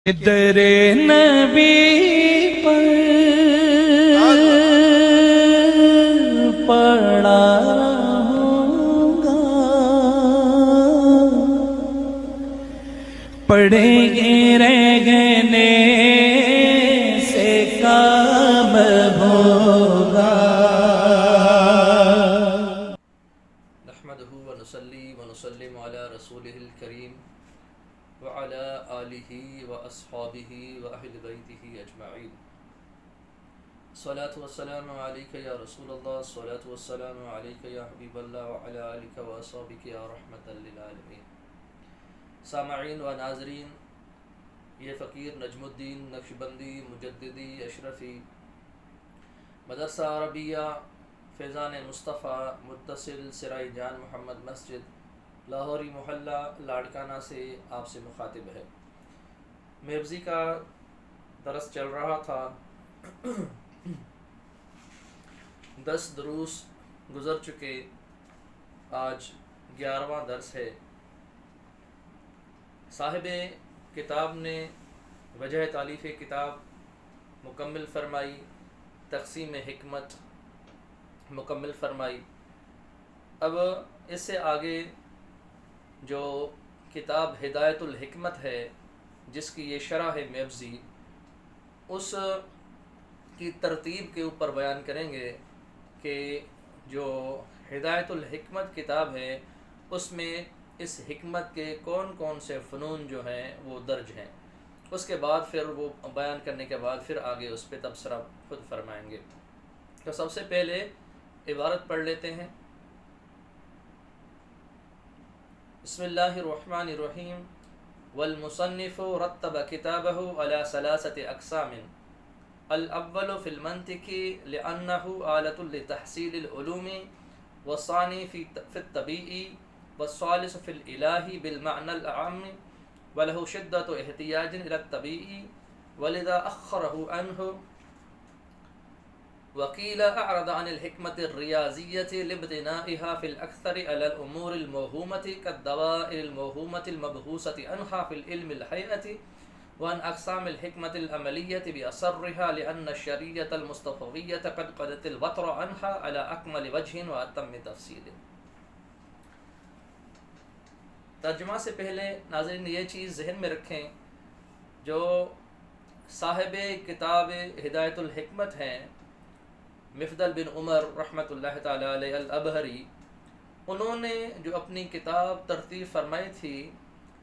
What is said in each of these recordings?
در نبی پر پڑا رہوں گا، پڑھیں گے رہنے سے کام ہوگا۔ نحمده ونصلي ونسلم على رسوله الكريم وعلى آله وأصحابه وأهل بيته أجمعين. الصلاة والسلام عليك يا رسول الله، الصلاة والسلام عليك يا حبيب الله، وعلى آلك وأصحابك يا رحمة للعالمين. سامعین و ناظرین، یہ فقیر نجم الدین نقشبندی مجددی اشرفی مدرسہ عربیہ فیضان مصطفیٰ متصل سرائی جان محمد مسجد لاہوری محلہ لاڑکانہ سے آپ سے مخاطب ہے۔ میبزی کا درس چل رہا تھا، 10 دروس گزر چکے، آج 11واں درس ہے۔ صاحب کتاب نے وجہ تالیف کتاب مکمل فرمائی، تقسیم حکمت مکمل فرمائی۔ اب اس سے آگے جو کتاب ہدایت الحکمت ہے، جس کی یہ شرح ہے میبزی، اس کی ترتیب کے اوپر بیان کریں گے کہ جو ہدایت الحکمت کتاب ہے اس میں اس حکمت کے کون کون سے فنون جو ہیں وہ درج ہیں۔ اس کے بعد پھر وہ بیان کرنے کے بعد پھر آگے اس پہ تبصرہ خود فرمائیں گے۔ تو سب سے پہلے عبارت پڑھ لیتے ہیں۔ بسم اللہ الرحمن الرحیم۔ والمصنف رتب کتابہ علی 3 اقسام۔ الاول فی المنطق لأنه آلة لتحصیل العلوم، والثانی فی الطبیعی، والثالث فی الالہ بالمعنى العام، وله شدة احتیاج الى الطبیعی ولذا اخرہ عنہ، وقیل اعرض عن الحکمت الریاضیۃ لابتنائها في الاکثر على الامور الموہومۃ كالدوائر الموہومۃ المبحوثۃ عنها في العلم الحیئۃ، وعن اقسام الحکمت العملیۃ باصرها لان الشریعۃ المصطفویۃ قد قضت الوطر عنها على اکمل وجہ واتم تفصیل۔ ترجمہ سے پہلے ناظرین یہ چیز ذہن میں رکھیں، جو صاحب کتاب ہدایت الحکمت ہیں مفضل بن عمر رحمۃ اللہ تعالی علیہ الابہری، انہوں نے جو اپنی کتاب ترتیب فرمائی تھی،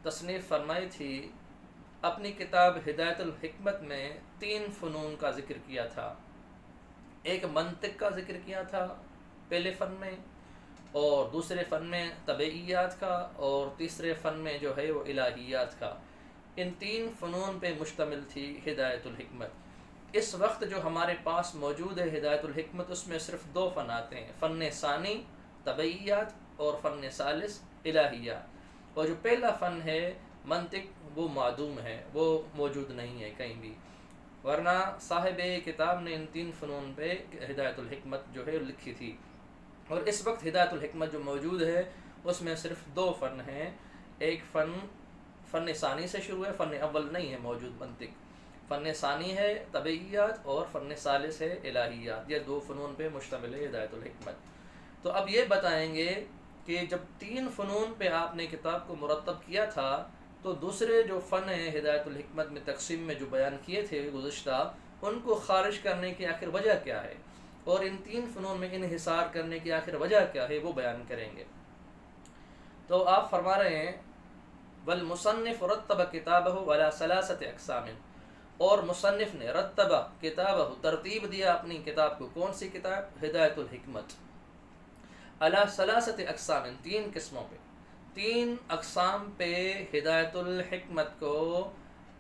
تصنیف فرمائی تھی، اپنی کتاب ہدایت الحکمت میں 3 فنون کا ذکر کیا تھا۔ ایک منطق کا ذکر کیا تھا پہلے فن میں، اور دوسرے فن میں طبعیات کا، اور تیسرے فن میں جو ہے وہ الہیات کا۔ ان 3 فنون پہ مشتمل تھی ہدایت الحکمت۔ اس وقت جو ہمارے پاس موجود ہے ہدایت الحکمت، اس میں صرف 2 فن آتے ہیں، فن ثانی طبعیات اور فن ثالث الہیات۔ اور جو پہلا فن ہے منطق، وہ معدوم ہے، وہ موجود نہیں ہے کہیں بھی، ورنہ صاحب کتاب نے ان 3 فنون پہ ہدایت الحکمت جو ہے لکھی تھی۔ اور اس وقت ہدایت الحکمت جو موجود ہے اس میں صرف 2 فن ہیں۔ ایک فن ثانی سے شروع ہے، فن اول نہیں ہے موجود منطق، فن ثانی ہے طبعیات، اور فن ثالث ہے الہیات۔ یہ 2 فنون پہ مشتمل ہے ہدایت الحکمت۔ تو اب یہ بتائیں گے کہ جب 3 فنون پہ آپ نے کتاب کو مرتب کیا تھا، تو دوسرے جو فن ہیں ہدایت الحکمت میں تقسیم میں جو بیان کیے تھے گزشتہ، ان کو خارج کرنے کی آخر وجہ کیا ہے، اور ان 3 فنون میں انحصار کرنے کی آخر وجہ کیا ہے، وہ بیان کریں گے۔ تو آپ فرما رہے ہیں والمصنف رتب کتابہ علی 3 اقسام، اور مصنف نے رتب کتابہ ترتیب دیا اپنی کتاب کو، کون سی کتاب؟ ہدایت الحکمت، علی 3 اقسام، 3 قسموں پہ، 3 اقسام پہ ہدایت الحکمت کو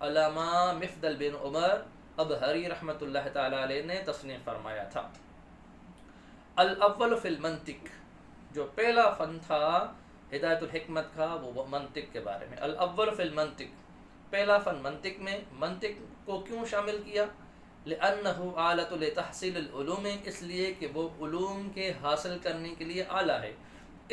علامہ مفضل بن عمر ابہری رحمۃ اللہ تعالی علیہ نے تصنیف فرمایا تھا۔ الاول فی المنطق، جو پہلا فن تھا ہدایت الحکمت کا وہ منطق کے بارے میں۔ الاول فی المنطق، پہلا فن منطق میں۔ منطق کو کیوں شامل کیا؟ لأنہ آلۃ لتحصیل العلوم، اس لیے کہ وہ علوم کے حاصل کرنے کے لیے آلہ ہے،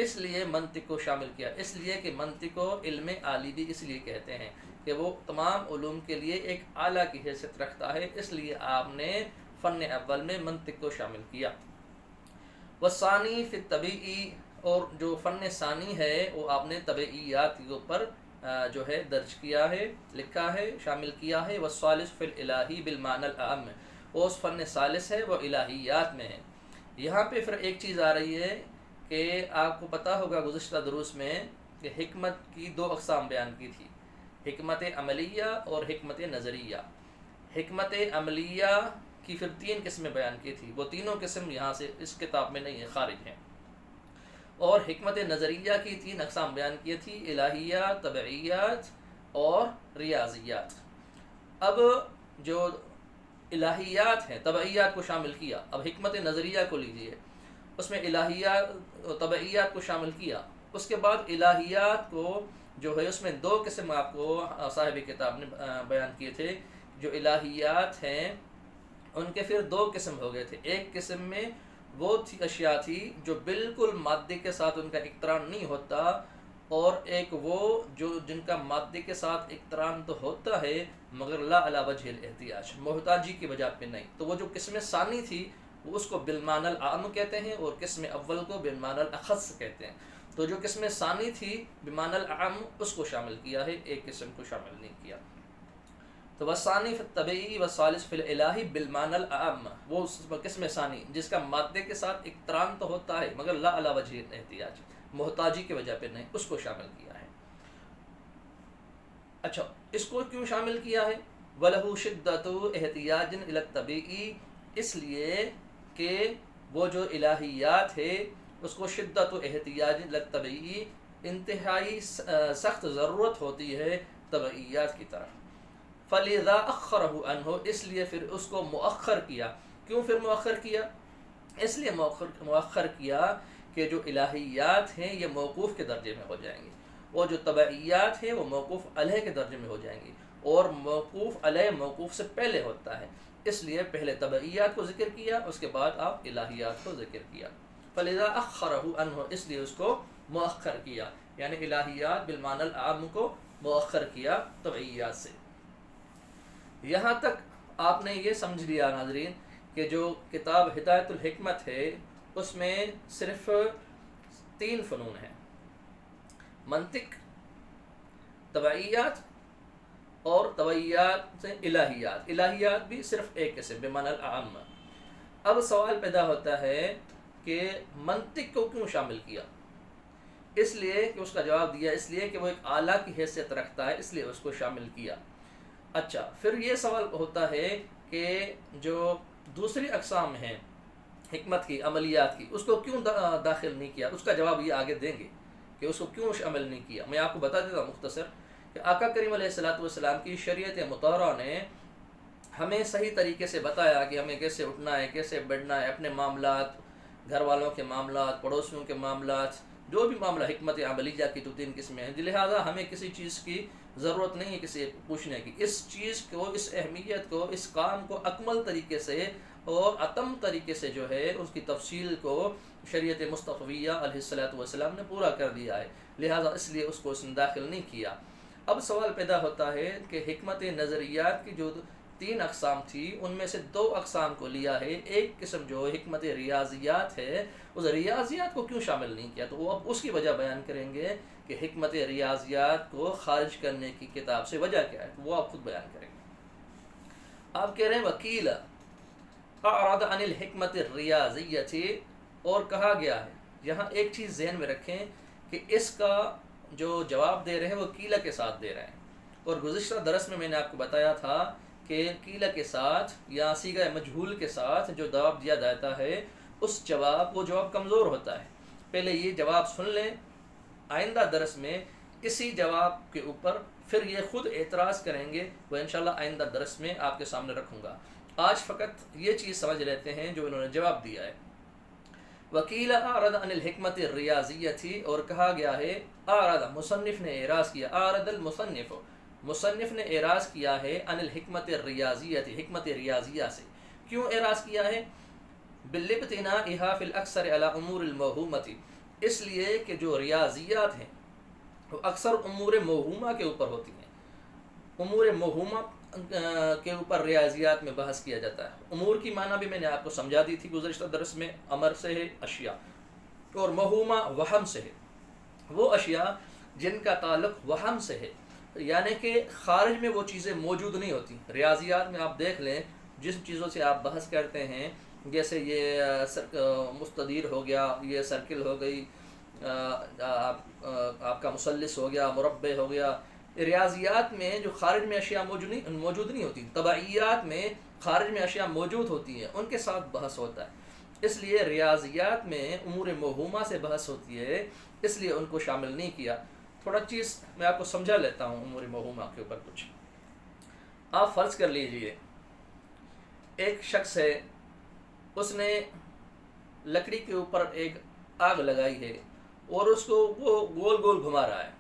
اس لیے منطق کو شامل کیا۔ اس لیے کہ منطق کو علم عالی بھی اس لیے کہتے ہیں کہ وہ تمام علوم کے لیے ایک اعلیٰ کی حیثیت رکھتا ہے، اس لیے آپ نے فن اول میں منطق کو شامل کیا۔ والثانی فی الطبیعی، اور جو فن ثانی ہے وہ آپ نے طبعیات کے اوپر جو ہے درج کیا ہے، لکھا ہے، شامل کیا ہے۔ والثالث فی الالہی بالمعنی العام، وہ اس فن ثالث ہے، وہ الہیات میں ہے۔ یہاں پہ پھر ایک چیز آ رہی ہے کہ آپ کو پتہ ہوگا گزشتہ دروس میں کہ حکمت کی دو اقسام بیان کی تھی، حکمت عملیہ اور حکمت نظریہ۔ حکمت عملیہ کی پھر 3 قسمیں بیان کی تھی، وہ تینوں قسم یہاں سے اس کتاب میں نہیں ہے، خارج ہیں۔ اور حکمت نظریہ کی 3 اقسام بیان کی تھی، الہیات، طبعیات اور ریاضیات۔ اب جو الہیات ہیں، طبعیات کو شامل کیا، اب حکمت نظریہ کو لیجئے، اس میں الہیات اور طبعیات کو شامل کیا۔ اس کے بعد الہیات کو جو ہے اس میں 2 قسم آپ کو صاحب کتاب نے بیان کیے تھے۔ جو الہیات ہیں ان کے پھر 2 قسم ہو گئے تھے۔ ایک قسم میں وہ اشیاء تھی جو بالکل مادے کے ساتھ ان کا اقتران نہیں ہوتا، اور ایک وہ جو جن کا مادے کے ساتھ اقتران تو ہوتا ہے مگر لا علی وجہ الاحتیاج، محتاجی کی وجہ پہ نہیں، تو وہ جو قسم ثانی تھی وہ اس کو بالمعنی العام کہتے ہیں، اور قسم اول کو بالمعنی الاخص کہتے ہیں۔ تو جو قسم ثانی تھی بمعنی العام اس کو شامل کیا ہے، ایک قسم کو شامل نہیں کیا۔ تو والثانی فی الطبعی والثالث فی الالہی بالمعنی العام، وہ قسم ثانی جس کا مادے کے ساتھ اقتران تو ہوتا ہے مگر لا علی وجہ الاحتیاج، محتاجی کی وجہ پہ نہیں، اس کو شامل کیا ہے۔ اچھا، اس کو کیوں شامل کیا ہے؟ وَلَهُ شِدَّةُ احتیاج الی الطبیعی، اس لیے کہ وہ جو الہیات ہے اس کو شدت و احتیاج الی الطبیعی، انتہائی سخت ضرورت ہوتی ہے طبعیات کی طرف۔ فَلِذَا أَخَّرَهُ عَنْهُ، اس لیے پھر اس کو مؤخر کیا۔ کیوں پھر مؤخر کیا؟ اس لیے مؤخر کیا کہ جو الہیات ہیں یہ موقوف کے درجے میں ہو جائیں گی، اور جو طبعیات ہیں وہ موقوف علیہ کے درجے میں ہو جائیں گی، اور موقوف علیہ موقوف سے پہلے ہوتا ہے، اس لیے پہلے طبعیات کو ذکر کیا، اس کے بعد آپ الہیات کو ذکر کیا۔ فَلِذَا أَخَّرَهُ عَنْهُ، اس لیے اس کو مؤخر کیا، یعنی الہیات بالمعنی العام کو مؤخر کیا طبعیات سے۔ یہاں تک آپ نے یہ سمجھ لیا ناظرین کہ جو کتاب ہدایت الحکمت ہے اس میں صرف 3 فنون ہیں، منطق، طبعیات اور طبعیات سے الہیات۔ الہیات بھی صرف ایک قسم بمعنی العام۔ اب سوال پیدا ہوتا ہے کہ منطق کو کیوں شامل کیا؟ اس لیے کہ اس کا جواب دیا اس لیے کہ وہ ایک اعلیٰ کی حیثیت رکھتا ہے، اس لیے اس کو شامل کیا۔ اچھا، پھر یہ سوال ہوتا ہے کہ جو دوسری اقسام ہیں حکمت کی، عملیات کی، اس کو کیوں داخل نہیں کیا؟ اس کا جواب یہ آگے دیں گے کہ اس کو کیوں شامل نہیں کیا۔ میں آپ کو بتا دیتا ہوں مختصر کہ آقا کریم علیہ السلام کی شریعت مطہرہ نے ہمیں صحیح طریقے سے بتایا کہ ہمیں کیسے اٹھنا ہے، کیسے بیٹھنا ہے، اپنے معاملات، گھر والوں کے معاملات، پڑوسیوں کے معاملات، جو بھی معاملہ حکمت عملیہ کی تو 3 قسمیں ہیں، لہٰذا ہمیں کسی چیز کی ضرورت نہیں ہے کسی پوچھنے کی۔ اس چیز کو، اس اہمیت کو، اس کام کو اکمل طریقے سے اور اتم طریقے سے جو ہے اس کی تفصیل کو شریعت مصطفیہ علیہ السلام نے پورا کر دیا ہے، لہٰذا اس لیے اس کو اس نے داخل نہیں کیا۔ اب سوال پیدا ہوتا ہے کہ حکمت نظریات کی جو 3 اقسام تھی ان میں سے 2 اقسام کو لیا ہے، ایک قسم جو حکمت ریاضیات ہے اس ریاضیات کو کیوں شامل نہیں کیا؟ تو وہ اب اس کی وجہ بیان کریں گے کہ حکمت ریاضیات کو خارج کرنے کی کتاب سے وجہ کیا ہے، وہ آپ خود بیان کریں گے۔ آپ کہہ رہے ہیں وکیل اعرض عن الحکمت الریاضیۃ، اور کہا گیا ہے، یہاں ایک چیز ذہن میں رکھیں کہ اس کا جو جواب دے رہے ہیں وہ قیلہ کے ساتھ دے رہے ہیں، اور گزشتہ درس میں نے آپ کو بتایا تھا کہ قیلہ کے ساتھ یا صیغہ مجہول کے ساتھ جو جواب دیا جاتا ہے اس وہ جواب کمزور ہوتا ہے۔ پہلے یہ جواب سن لیں، آئندہ درس میں اسی جواب کے اوپر پھر یہ خود اعتراض کریں گے، وہ انشاءاللہ آئندہ درس میں آپ کے سامنے رکھوں گا۔ آج فقط یہ چیز سمجھ لیتے ہیں جو انہوں نے جواب دیا ہے۔ وکیل اعرض عن الحکمت الریاضیۃ، اور کہا گیا ہے اعرض، مصنف نے اعراض کیا، اعرض المصنف، مصنف نے اعراض کیا ہے عن الحکمت الریاضیۃ، حکمت ریاضیہ سے۔ کیوں اعراض کیا ہے؟ بالابتناءها فی الاکثر علی امور الموہومۃ، اس لیے کہ جو ریاضیات ہیں وہ اکثر امور موہومہ کے اوپر ہوتی ہیں، امور موہومہ کے اوپر ریاضیات میں بحث کیا جاتا ہے۔ امور کی معنی بھی میں نے آپ کو سمجھا دی تھی گزشتہ درس میں، امر سے ہے اشیاء، اور موہومہ وہم سے ہے، وہ اشیاء جن کا تعلق وہم سے ہے، یعنی کہ خارج میں وہ چیزیں موجود نہیں ہوتی۔ ریاضیات میں آپ دیکھ لیں جس چیزوں سے آپ بحث کرتے ہیں، جیسے یہ مستدیر ہو گیا، یہ سرکل ہو گئی، آپ کا مثلث ہو گیا، مربع ہو گیا، ریاضیات میں جو خارج میں اشیاء موجود نہیں ہوتی، طبعیات میں خارج میں اشیاء موجود ہوتی ہیں، ان کے ساتھ بحث ہوتا ہے۔ اس لیے ریاضیات میں امور موہومہ سے بحث ہوتی ہے، اس لیے ان کو شامل نہیں کیا۔ تھوڑا چیز میں آپ کو سمجھا لیتا ہوں امور موہومہ کے اوپر کچھ۔ آپ فرض کر لیجئے ایک شخص ہے، اس نے لکڑی کے اوپر ایک آگ لگائی ہے اور اس کو وہ گول گول گھما رہا ہے۔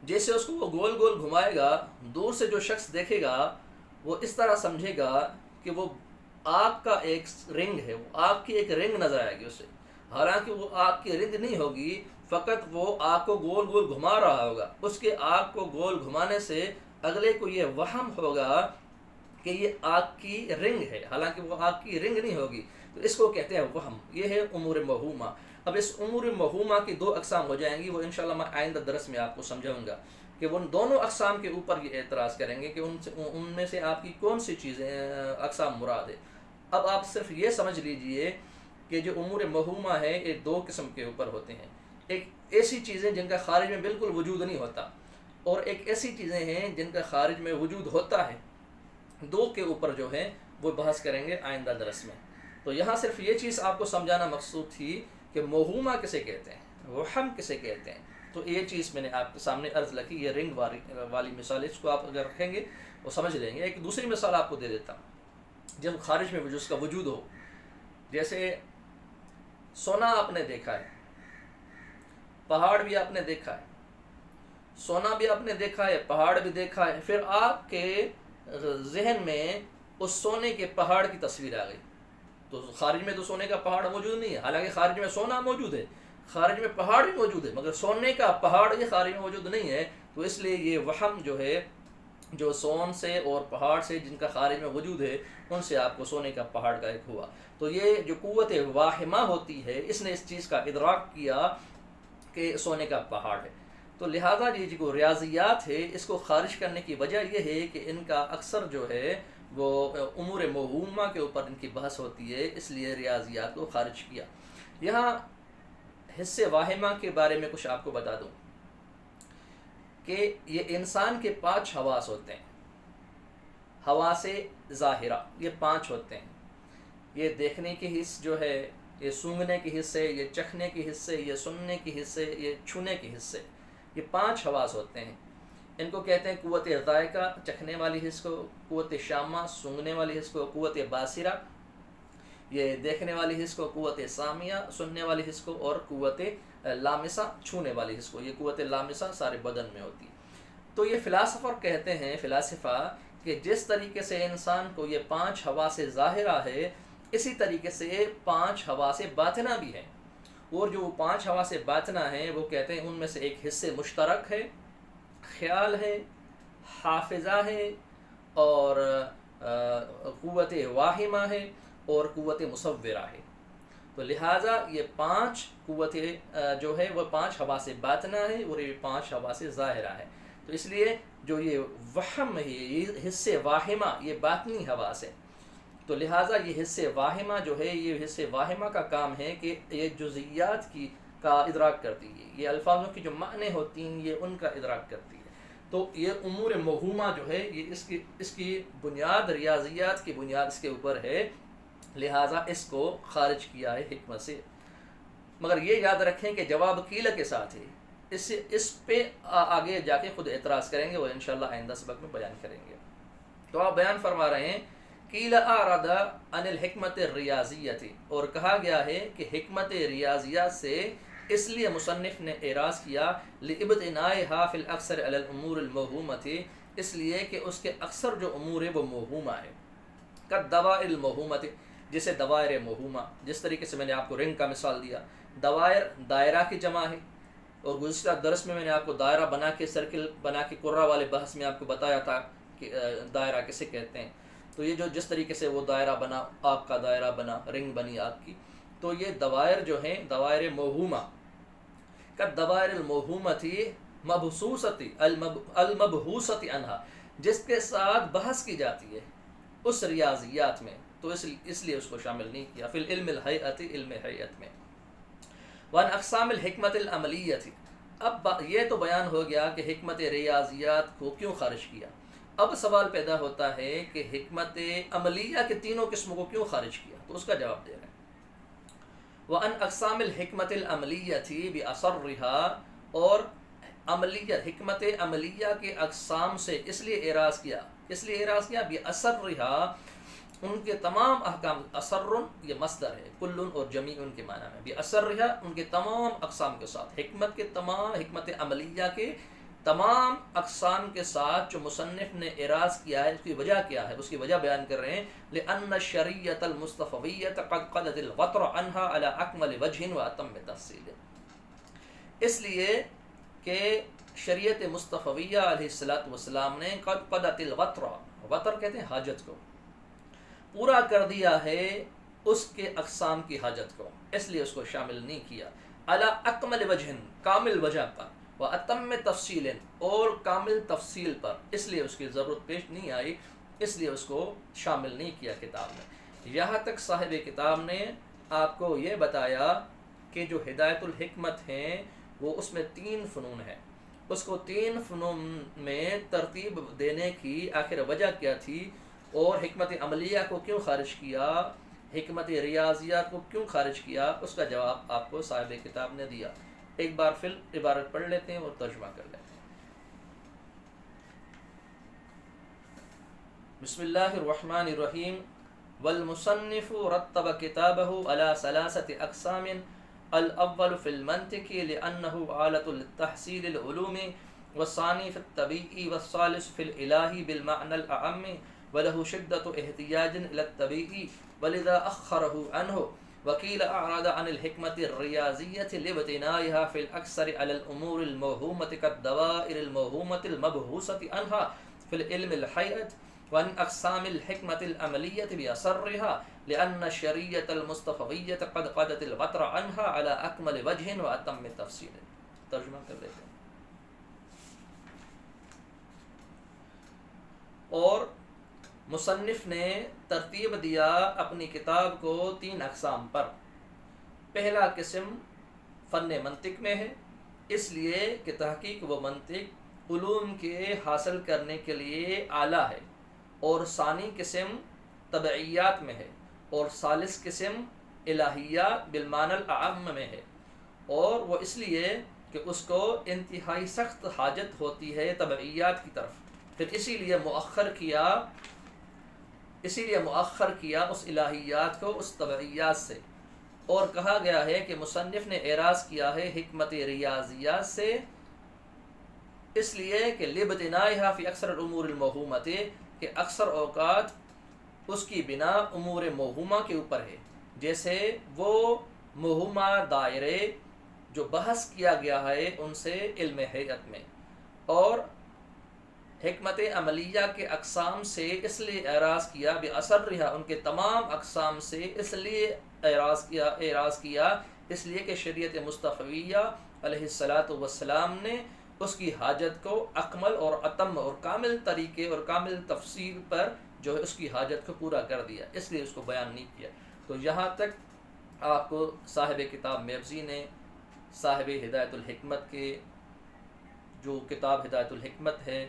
جیسے اس کو وہ گول گول گھمائے گا، دور سے جو شخص دیکھے گا وہ اس طرح سمجھے گا کہ وہ آگ کا ایک رنگ ہے، وہ آگ کی ایک رنگ نظر آئے گی اسے، حالانکہ وہ آگ کی رنگ نہیں ہوگی، فقط وہ آگ کو گول گول گھما رہا ہوگا۔ اس کے آگ کو گول گھمانے سے اگلے کو یہ وہم ہوگا کہ یہ آگ کی رنگ ہے، حالانکہ وہ آگ کی رنگ نہیں ہوگی۔ تو اس کو کہتے ہیں وہم۔ یہ ہے امور موہومہ۔ اب اس امور موہومہ کی دو اقسام ہو جائیں گی، وہ انشاءاللہ میں آئندہ درس میں آپ کو سمجھاؤں گا کہ ان دونوں اقسام کے اوپر یہ اعتراض کریں گے کہ ان میں سے آپ کی کون سی چیزیں اقسام مراد ہے۔ اب آپ صرف یہ سمجھ لیجئے کہ جو امور موہومہ ہے یہ دو قسم کے اوپر ہوتے ہیں۔ ایک ایسی چیزیں جن کا خارج میں بالکل وجود نہیں ہوتا، اور ایک ایسی چیزیں ہیں جن کا خارج میں وجود ہوتا ہے۔ دو کے اوپر جو ہے وہ بحث کریں گے آئندہ درس میں۔ تو یہاں صرف یہ چیز آپ کو سمجھانا مقصود تھی کہ موہومہ کسے کہتے ہیں، وہم کسے کہتے ہیں۔ تو یہ چیز میں نے آپ کے سامنے عرض رکھی، یہ رنگ والی مثال، اس کو آپ اگر رکھیں گے وہ سمجھ لیں گے۔ ایک دوسری مثال آپ کو دے دیتا ہوں، جب خارج میں اس کا وجود ہو، جیسے سونا آپ نے دیکھا ہے، پہاڑ بھی آپ نے دیکھا ہے، سونا بھی آپ نے دیکھا ہے، پہاڑ بھی دیکھا ہے، پھر آپ کے ذہن میں اس سونے کے پہاڑ کی تصویر آ گئی۔ تو خارج میں تو سونے کا پہاڑ موجود نہیں ہے، حالانکہ خارج میں سونا موجود ہے، خارج میں پہاڑ بھی موجود ہے، مگر سونے کا پہاڑ یہ خارج میں موجود نہیں ہے۔ تو اس لیے یہ وہم جو ہے، جو سون سے اور پہاڑ سے جن کا خارج میں وجود ہے، ان سے آپ کو سونے کا پہاڑ کا ایک ہوا۔ تو یہ جو قوت واہمہ ہوتی ہے، اس نے اس چیز کا ادراک کیا کہ سونے کا پہاڑ ہے۔ تو لہٰذا یہ جو ریاضیات ہے، اس کو خارج کرنے کی وجہ یہ ہے کہ ان کا اکثر جو ہے وہ امور موہومہ کے اوپر ان کی بحث ہوتی ہے، اس لیے ریاضیات کو خارج کیا۔ یہاں حصے واہمہ کے بارے میں کچھ آپ کو بتا دوں کہ یہ انسان کے 5 حواس ہوتے ہیں۔ حواس ظاہرہ یہ 5 ہوتے ہیں۔ یہ دیکھنے کے حص جو ہے، یہ سونگھنے کے حصے، یہ چکھنے کے حصے، یہ سننے کے حصے، یہ چھونے کے حصے، یہ 5 حواس ہوتے ہیں۔ ان کو کہتے ہیں قوت ذائقہ، چکھنے والی حص کو، قوت شامہ، سونگھنے والی حص کو، قوت باصرہ، یہ دیکھنے والی حص کو، قوت سامیہ، سننے والی حص کو، اور قوت لامسہ، چھونے والی حص کو۔ یہ قوت لامسہ سارے بدن میں ہوتی ہے۔ تو یہ فلاسفر کہتے ہیں، فلاسفہ، کہ جس طریقے سے انسان کو یہ 5 حواس ظاہرہ ہے، اسی طریقے سے 5 حواس باطنہ بھی ہیں، اور جو 5 حواس باطنہ ہیں وہ کہتے ہیں ان میں سے ایک حصے مشترک ہے، خیال ہے، حافظہ ہے، اور قوت واہمہ ہے، اور قوت مصورہ ہے۔ تو لہٰذا یہ 5 قوتیں جو ہے وہ 5 حواس باطنہ ہے، اور یہ 5 حواس ظاہرہ ہے۔ تو اس لیے جو یہ وہم ہے، یہ حصے واہمہ، یہ باطنی حواس ہے۔ تو لہٰذا یہ حصے واہمہ جو ہے، یہ حصے واہمہ کا کام ہے کہ یہ جزئیات کا ادراک کرتی ہے، یہ الفاظوں کی جو معنی ہوتی ہیں یہ ان کا ادراک کرتی ہے۔ تو یہ امور موہومہ جو ہے، یہ اس کی بنیاد ریاضیات کی بنیاد اس کے اوپر ہے، لہٰذا اس کو خارج کیا ہے حکمت سے۔ مگر یہ یاد رکھیں کہ جواب قیل کے ساتھ ہے، اس پہ آگے جا کے خود اعتراض کریں گے، وہ انشاءاللہ آئندہ سبق میں بیان کریں گے۔ تو آپ بیان فرما رہے ہیں قیل اعرض عن الحکمت الریاضیۃ، اور کہا گیا ہے کہ حکمت ریاضیات سے اس لیے مصنف نے اعراض کیا لابتنائها فی الاکثر علی الامور الموہومۃ، اس لیے کہ اس کے اکثر جو امور ہے وہ موہومہ ہے، کالدوائر الموہومۃ، جیسے دوائر موہومہ، جس طریقے سے میں نے آپ کو رنگ کا مثال دیا، دوائر دائرہ کی جمع ہے، اور گزشتہ درس میں نے آپ کو دائرہ بنا کے سرکل بنا کے قرہ والے بحث میں آپ کو بتایا تھا کہ دائرہ کسے کہتے ہیں. تو یہ جو جس طریقے سے وہ دائرہ بنا، آپ کا دائرہ بنا، رنگ بنی آپ کی، تو یہ دوائر جو ہیں دوائر موہومہ کا دوائر الموہومتی مبسوستی المبحوثتی عنہا، جس کے ساتھ بحث کی جاتی ہے اس ریاضیات میں، تو اس لیے اس کو شامل نہیں کیا فی العلم الہیئتی، علم ہیئت میں. وان اقسام الحکمت العملیتی، اب یہ تو بیان ہو گیا کہ حکمت ریاضیات کو کیوں خارج کیا. اب سوال پیدا ہوتا ہے کہ حکمت عملیہ کے تینوں قسموں کو کیوں خارج کیا، تو اس کا جواب دے رہے ہیں. وان اقسام الحکمت العملیتی بأصرها، اور عملیہ حکمت عملیہ کے اقسام سے اس لیے اعراض کیا بأصرها، ان کے تمام احکام. اثر یہ مصدر ہے، کل اور جمیع ان کے معنی میں، بأصرها ان کے تمام اقسام کے ساتھ، حکمت عملیہ کے تمام اقسام کے ساتھ جو مصنف نے اعراض کیا ہے. اس کی وجہ کیا ہے؟ اس کی وجہ بیان کر رہے ہیں. لأن الشریعۃ المصطفیۃ قد قضت الغطر عنها على اکمل وجہ واتم تفصیل، اس لیے کہ شریعت مصطفیہ علیہ السلام نے قد قضت الغطر، غطر کہتے ہیں حاجت کو، پورا کر دیا ہے اس کے اقسام کی حاجت کو، اس لیے اس کو شامل نہیں کیا. علی اکمل وجہ، کامل وجہ پر، و اتم تفصیل، اور کامل تفصیل پر، اس لیے اس کی ضرورت پیش نہیں آئی، اس لیے اس کو شامل نہیں کیا کتاب میں. یہاں تک صاحب کتاب نے آپ کو یہ بتایا کہ جو ہدایت الحکمت ہیں وہ اس میں 3 فنون ہیں. اس کو 3 فنون میں ترتیب دینے کی آخر وجہ کیا تھی، اور حکمت عملیہ کو کیوں خارج کیا، حکمت ریاضیات کو کیوں خارج کیا، اس کا جواب آپ کو صاحب کتاب نے دیا. ایک بار پھر عبارت پڑھ لیتے ہیں اور ترجمہ کر لیتے ہیں. بسم اللہ الرحمن الرحیم. والمصنف رتب كتابه على 3 اقسام. الاول في المنطق لانه آلة للتحصيل العلوم، والثاني في الطبيعي، والثالث في الالهي بالمعنى الاعم، وله شدة احتياج الى الطبيعي ولذا اخره عنه. وقيل اعرض عن الحكمة الرياضية لابتنائها في الاكثر على الامور الموهومة كالدوائر الموهومة المبحوثة عنها في العلم الحيئة. وعن اقسام الحكمة العملية بأصرها لأن الشريعة المصطفوية قد قضت الغطر عنها على اکمل وجہ واتم تفصیل. ترجمہ کر لیتے ہیں. اور مصنف نے ترتیب دیا اپنی کتاب کو 3 اقسام پر. پہلا قسم فن منطق میں ہے، اس لیے کہ تحقیق و منطق علوم کے حاصل کرنے کے لیے اعلیٰ ہے. اور ثانی قسم طبعیات میں ہے، اور ثالث قسم الہیات بالمعنی الاعم میں ہے. اور وہ اس لیے کہ اس کو انتہائی سخت حاجت ہوتی ہے طبعیات کی طرف، پھر اسی لیے مؤخر کیا اس الہیات کو اس طبعیات سے. اور کہا گیا ہے کہ مصنف نے اعراض کیا ہے حکمت ریاضیات سے، اس لیے کہ لابتنائها فی اکثر الامور الموہومۃ، کہ اکثر اوقات اس کی بنا امور موہومہ کے اوپر ہے. جیسے وہ موہومہ دائرے جو بحث کیا گیا ہے ان سے علم ہیئت میں. اور حکمت عملیہ کے اقسام سے اس لیے اعراض کیا بأصرها، ان کے تمام اقسام سے اس لیے اعراض کیا اس لیے کہ شریعت مصطفیہ علیہ السلام نے اس کی حاجت کو اکمل اور اتم اور کامل طریقے اور کامل تفصیل پر جو ہے اس کی حاجت کو پورا کر دیا، اس لیے اس کو بیان نہیں کیا. تو یہاں تک آپ کو صاحب کتاب میبزی نے صاحب ہدایت الحکمت کے جو کتاب ہدایت الحکمت ہے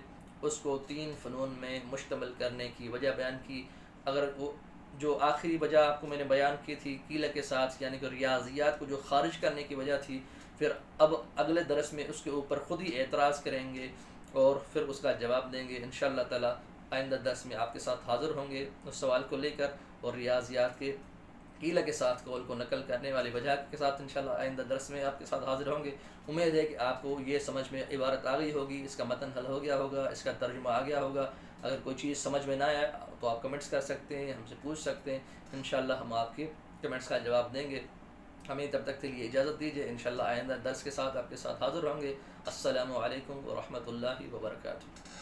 اس کو 3 فنون میں مشتمل کرنے کی وجہ بیان کی. اگر وہ جو آخری وجہ آپ کو میں نے بیان کی تھی قیلہ کے ساتھ، یعنی کہ ریاضیات کو جو خارج کرنے کی وجہ تھی، پھر اب اگلے درس میں اس کے اوپر خود ہی اعتراض کریں گے اور پھر اس کا جواب دیں گے. انشاءاللہ تعالی آئندہ درس میں آپ کے ساتھ حاضر ہوں گے اس سوال کو لے کر، اور ریاضیات کے قیلہ کے ساتھ قول کو نقل کرنے والی وجہ کے ساتھ انشاءاللہ آئندہ درس میں آپ کے ساتھ حاضر ہوں گے. امید ہے کہ آپ کو یہ سمجھ میں عبارت آ گئی ہوگی، اس کا متن حل ہو گیا ہوگا، اس کا ترجمہ آ گیا ہوگا. اگر کوئی چیز سمجھ میں نہ آئے تو آپ کمنٹس کر سکتے ہیں، ہم سے پوچھ سکتے ہیں، انشاءاللہ ہم آپ کے کمنٹس کا جواب دیں گے. ہمیں تب تک کے لیے اجازت دیجیے، انشاءاللہ آئندہ درس کے ساتھ آپ کے ساتھ حاضر ہوں گے۔ السلام علیکم ورحمۃ اللہ وبرکاتہ۔